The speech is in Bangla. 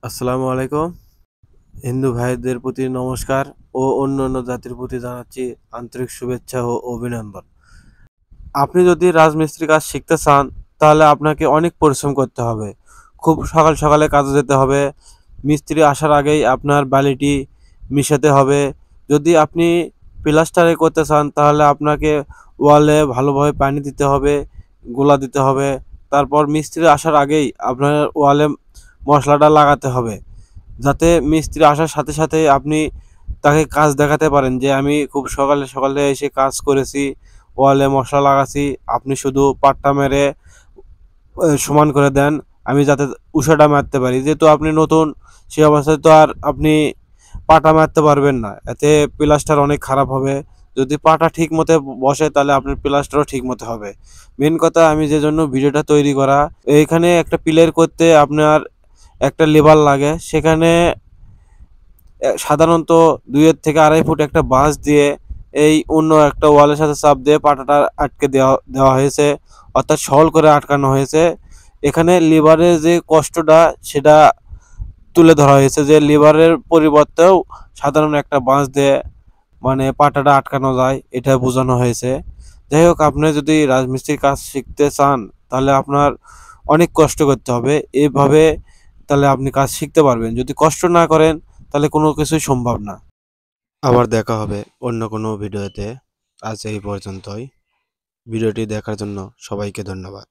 আসসালামু আলাইকুম। হিন্দু ভাইদের প্রতি নমস্কার ও অন্যান্য জাতির প্রতি জানাচ্ছি আন্তরিক শুভেচ্ছা ও অভিনন্দন। আপনি যদি রাজমিস্ত্রির কাজ শিখতে চান, তাহলে আপনাকে অনেক পরিশ্রম করতে হবে। খুব সকাল সকালে কাজে যেতে হবে। মিস্ত্রি আসার আগেই আপনার বালিটি মিশাতে হবে। যদি আপনি প্লাস্টারে করতে চান, তাহলে আপনাকে ওয়ালে ভালোভাবে পানি দিতে হবে, গোলা দিতে হবে। তারপর মিস্ত্রি আসার আগেই আপনার ওয়ালে মশলাটা লাগাতে হবে, যাতে মিস্ত্রি আসার সাথে সাথে আপনি তাকে কাজ দেখাতে পারেন যে আমি খুব সকালে সকালে এসে কাজ করেছি, ওয়ালে মশলা লাগাচ্ছি। আপনি শুধু পাট্টা মেরে সমান করে দেন, আমি যাতে উষাটা মারতে পারি। যেহেতু আপনি নতুন, সে অবস্থায় তো আর আপনি পাটা মারতে পারবেন না, এতে প্লাস্টার অনেক খারাপ হবে। যদি পাটা ঠিক মতো বসে, তাহলে আপনার প্লাস্টারও ঠিক মতো হবে। মেন কথা, আমি যে জন্য ভিডিওটা তৈরি করা, এইখানে একটা পিলার করতে আপনার একটা লেবার লাগে। সেখানে সাধারণত 2 থেকে 2.5 ফুট একটা বাঁশ দিয়ে এই অন্য একটা ওয়ালের সাথে চাপ দিয়ে পাটাটা আটকে দেওয়া দেওয়া হয়েছে, অর্থাৎ সহল করে আটকানো হয়েছে। এখানে লিভারের যে কষ্টটা সেটা তুলে ধরা হয়েছে, যে লিভারের পরিবর্তেও সাধারণ একটা বাঁশ দিয়ে মানে পাটাটা আটকানো যায়, এটা বোঝানো হয়েছে। যাই হোক, আপনি যদি রাজমিস্ত্রির কাজ শিখতে চান, তাহলে আপনার অনেক কষ্ট করতে হবে। এভাবে তাহলে আপনি কাজ শিখতে পারবেন। যদি কষ্ট না করেন, তাহলে কোনো কিছুই সম্ভব না। আবার দেখা হবে অন্য কোনো ভিডিওতে। আজ এই পর্যন্তই। ভিডিওটি দেখার জন্য সবাইকে ধন্যবাদ।